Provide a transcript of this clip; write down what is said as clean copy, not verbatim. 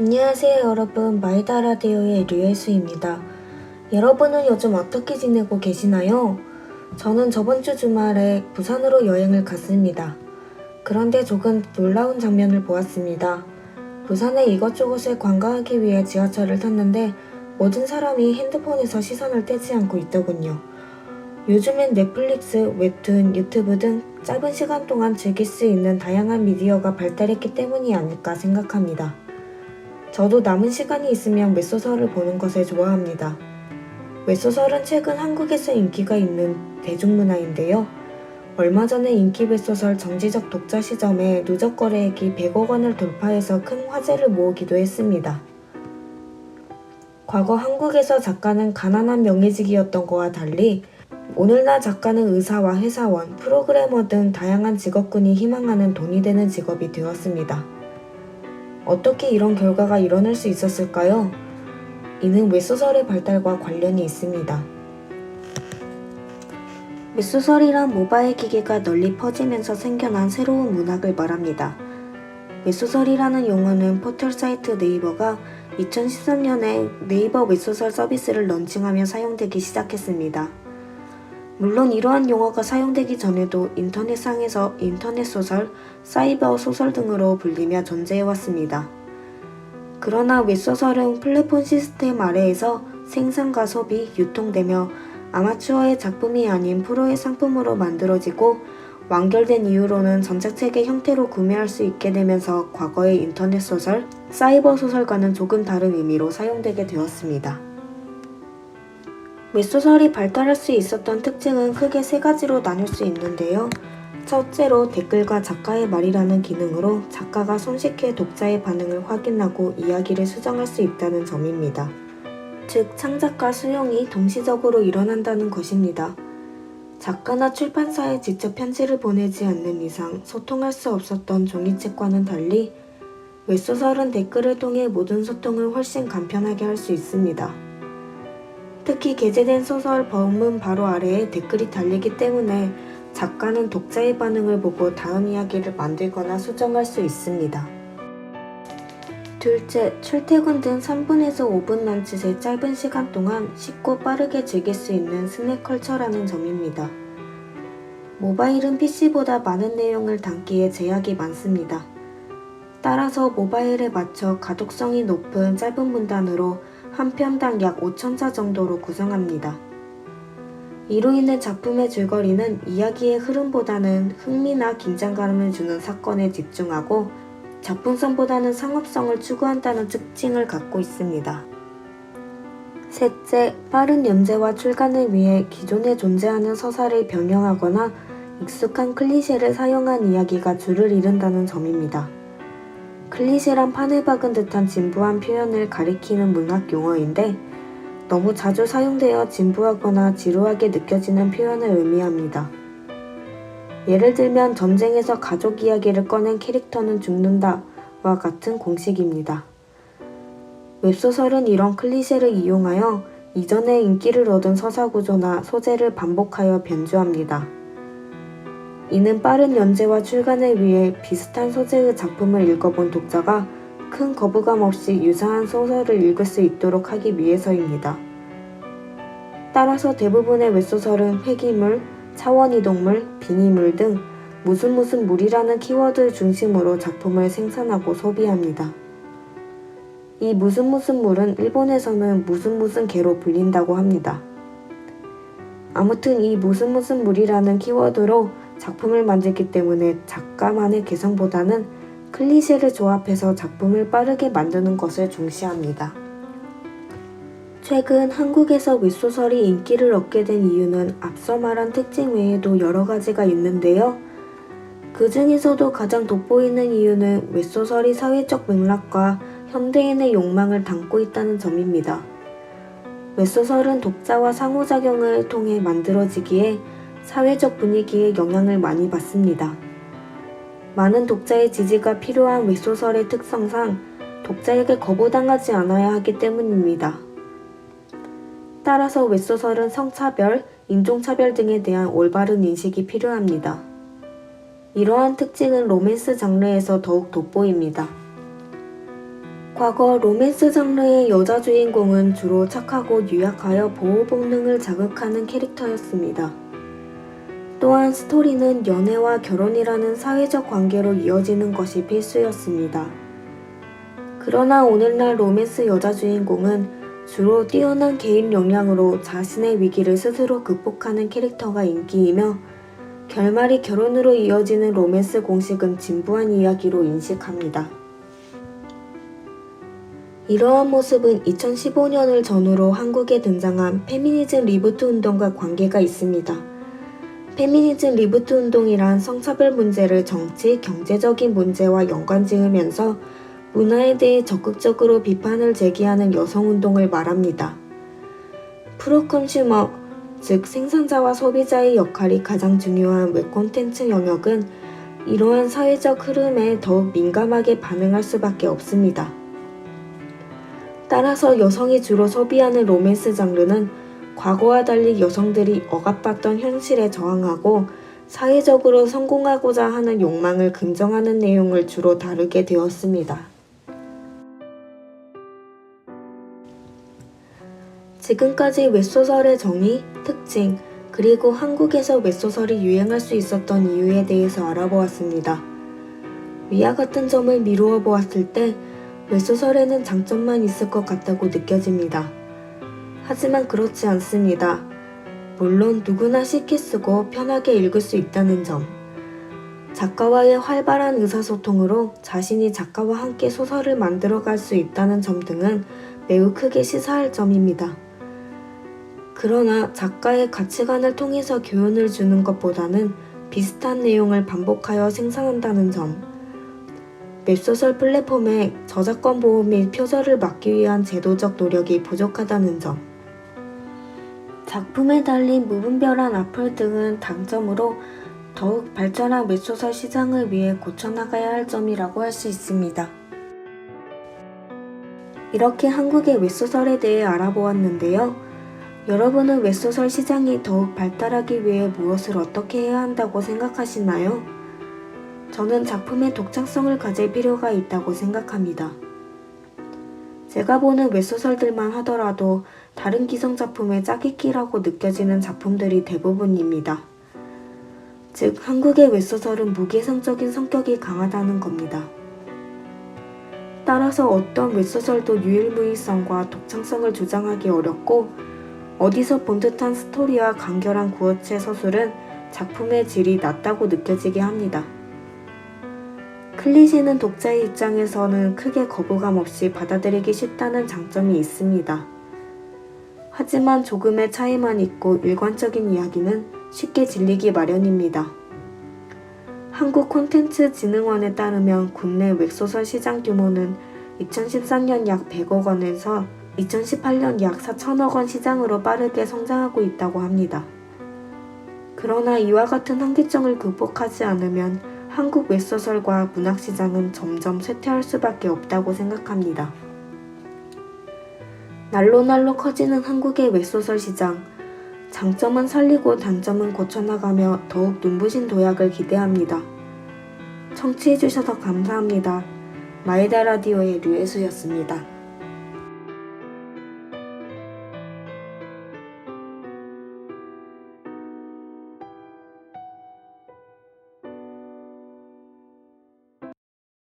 안녕하세요 여러분, 마이다라디오의 류혜수입니다. 여러분은 요즘 어떻게 지내고 계시나요? 저는 저번 주 주말에 부산으로 여행을 갔습니다. 그런데 조금 놀라운 장면을 보았습니다. 부산의 이것저것을 관광하기 위해 지하철을 탔는데 모든 사람이 핸드폰에서 시선을 떼지 않고 있더군요. 요즘엔 넷플릭스, 웹툰, 유튜브 등 짧은 시간 동안 즐길 수 있는 다양한 미디어가 발달했기 때문이 아닐까 생각합니다. 저도 남은 시간이 있으면 웹소설을 보는 것을 좋아합니다. 웹소설은 최근 한국에서 인기가 있는 대중문화인데요. 얼마 전에 인기 웹소설 정지적 독자 시점에 누적 거래액이 100억 원을 돌파해서 큰 화제를 모으기도 했습니다. 과거 한국에서 작가는 가난한 명예직이었던 것과 달리 오늘날 작가는 의사와 회사원, 프로그래머 등 다양한 직업군이 희망하는 돈이 되는 직업이 되었습니다. 어떻게 이런 결과가 일어날 수 있었을까요? 이는 웹소설의 발달과 관련이 있습니다. 웹소설이란 모바일 기기가 널리 퍼지면서 생겨난 새로운 문학을 말합니다. 웹소설이라는 용어는 포털 사이트 네이버가 2013년에 네이버 웹소설 서비스를 런칭하며 사용되기 시작했습니다. 물론 이러한 용어가 사용되기 전에도 인터넷상에서 인터넷소설, 사이버 소설 등으로 불리며 존재해왔습니다. 그러나 웹소설은 플랫폼 시스템 아래에서 생산과 소비, 유통되며 아마추어의 작품이 아닌 프로의 상품으로 만들어지고 완결된 이후로는 전자책의 형태로 구매할 수 있게 되면서 과거의 인터넷소설, 사이버 소설과는 조금 다른 의미로 사용되게 되었습니다. 웹소설이 발달할 수 있었던 특징은 크게 세 가지로 나눌 수 있는데요. 첫째로 댓글과 작가의 말이라는 기능으로 작가가 손쉽게 독자의 반응을 확인하고 이야기를 수정할 수 있다는 점입니다. 즉, 창작과 수용이 동시적으로 일어난다는 것입니다. 작가나 출판사에 직접 편지를 보내지 않는 이상 소통할 수 없었던 종이책과는 달리 웹소설은 댓글을 통해 모든 소통을 훨씬 간편하게 할 수 있습니다. 특히 게재된 소설 본문 바로 아래에 댓글이 달리기 때문에 작가는 독자의 반응을 보고 다음 이야기를 만들거나 수정할 수 있습니다. 둘째, 출퇴근 등 3분에서 5분 남짓의 짧은 시간 동안 쉽고 빠르게 즐길 수 있는 스낵컬처라는 점입니다. 모바일은 PC보다 많은 내용을 담기에 제약이 많습니다. 따라서 모바일에 맞춰 가독성이 높은 짧은 문단으로 한 편당 약 5,000자 정도로 구성합니다. 이로 인해 작품의 줄거리는 이야기의 흐름보다는 흥미나 긴장감을 주는 사건에 집중하고 작품성보다는 상업성을 추구한다는 특징을 갖고 있습니다. 셋째, 빠른 연재와 출간을 위해 기존에 존재하는 서사를 변형하거나 익숙한 클리셰를 사용한 이야기가 줄을 이룬다는 점입니다. 클리셰란 판을 박은 듯한 진부한 표현을 가리키는 문학 용어인데 너무 자주 사용되어 진부하거나 지루하게 느껴지는 표현을 의미합니다. 예를 들면 전쟁에서 가족 이야기를 꺼낸 캐릭터는 죽는다와 같은 공식입니다. 웹소설은 이런 클리셰를 이용하여 이전에 인기를 얻은 서사 구조나 소재를 반복하여 변주합니다. 이는 빠른 연재와 출간을 위해 비슷한 소재의 작품을 읽어본 독자가 큰 거부감 없이 유사한 소설을 읽을 수 있도록 하기 위해서입니다. 따라서 대부분의 웹소설은 회귀물, 차원이동물, 비니물 등 무슨 물이라는 키워드를 중심으로 작품을 생산하고 소비합니다. 이 무슨 물은 일본에서는 무슨 개로 불린다고 합니다. 아무튼 이 무슨 물이라는 키워드로 작품을 만들기 때문에 작가만의 개성보다는 클리셰를 조합해서 작품을 빠르게 만드는 것을 중시합니다. 최근 한국에서 웹소설이 인기를 얻게 된 이유는 앞서 말한 특징 외에도 여러 가지가 있는데요. 그 중에서도 가장 돋보이는 이유는 웹소설이 사회적 맥락과 현대인의 욕망을 담고 있다는 점입니다. 웹소설은 독자와 상호작용을 통해 만들어지기에 사회적 분위기에 영향을 많이 받습니다. 많은 독자의 지지가 필요한 웹소설의 특성상 독자에게 거부당하지 않아야 하기 때문입니다. 따라서 웹소설은 성차별, 인종차별 등에 대한 올바른 인식이 필요합니다. 이러한 특징은 로맨스 장르에서 더욱 돋보입니다. 과거 로맨스 장르의 여자 주인공은 주로 착하고 유약하여 보호 본능을 자극하는 캐릭터였습니다. 또한 스토리는 연애와 결혼이라는 사회적 관계로 이어지는 것이 필수였습니다. 그러나 오늘날 로맨스 여자 주인공은 주로 뛰어난 개인 역량으로 자신의 위기를 스스로 극복하는 캐릭터가 인기이며 결말이 결혼으로 이어지는 로맨스 공식은 진부한 이야기로 인식합니다. 이러한 모습은 2015년을 전후로 한국에 등장한 페미니즘 리부트 운동과 관계가 있습니다. 페미니즘 리부트 운동이란 성차별 문제를 정치, 경제적인 문제와 연관지으면서 문화에 대해 적극적으로 비판을 제기하는 여성운동을 말합니다. 프로컨슈머, 즉 생산자와 소비자의 역할이 가장 중요한 웹콘텐츠 영역은 이러한 사회적 흐름에 더욱 민감하게 반응할 수밖에 없습니다. 따라서 여성이 주로 소비하는 로맨스 장르는 과거와 달리 여성들이 억압받던 현실에 저항하고 사회적으로 성공하고자 하는 욕망을 긍정하는 내용을 주로 다루게 되었습니다. 지금까지 웹소설의 정의, 특징, 그리고 한국에서 웹소설이 유행할 수 있었던 이유에 대해서 알아보았습니다. 위와 같은 점을 미루어 보았을 때 웹소설에는 장점만 있을 것 같다고 느껴집니다. 하지만 그렇지 않습니다. 물론 누구나 쉽게 쓰고 편하게 읽을 수 있다는 점, 작가와의 활발한 의사소통으로 자신이 작가와 함께 소설을 만들어갈 수 있다는 점 등은 매우 크게 시사할 점입니다. 그러나 작가의 가치관을 통해서 교훈을 주는 것보다는 비슷한 내용을 반복하여 생산한다는 점, 웹소설 플랫폼에 저작권 보호 및 표절을 막기 위한 제도적 노력이 부족하다는 점, 작품에 달린 무분별한 악플 등은 단점으로 더욱 발전한 웹소설 시장을 위해 고쳐나가야 할 점이라고 할 수 있습니다. 이렇게 한국의 웹소설에 대해 알아보았는데요. 여러분은 웹소설 시장이 더욱 발달하기 위해 무엇을 어떻게 해야 한다고 생각하시나요? 저는 작품의 독창성을 가질 필요가 있다고 생각합니다. 제가 보는 웹소설들만 하더라도 다른 기성작품의 짜깁기라고 느껴지는 작품들이 대부분입니다. 즉, 한국의 웹소설은 무개성적인 성격이 강하다는 겁니다. 따라서 어떤 웹소설도 유일무이성과 독창성을 주장하기 어렵고 어디서 본 듯한 스토리와 간결한 구어체 서술은 작품의 질이 낮다고 느껴지게 합니다. 클리셰는 독자의 입장에서는 크게 거부감 없이 받아들이기 쉽다는 장점이 있습니다. 하지만 조금의 차이만 있고 일관적인 이야기는 쉽게 질리기 마련입니다. 한국콘텐츠진흥원에 따르면 국내 웹소설 시장 규모는 2013년 약 100억 원에서 2018년 약 4천억 원 시장으로 빠르게 성장하고 있다고 합니다. 그러나 이와 같은 한계점을 극복하지 않으면 한국 웹소설과 문학시장은 점점 쇠퇴할 수밖에 없다고 생각합니다. 날로 커지는 한국의 웹소설 시장, 장점은 살리고 단점은 고쳐나가며 더욱 눈부신 도약을 기대합니다. 청취해주셔서 감사합니다. 마에다 라디오의 류혜수였습니다.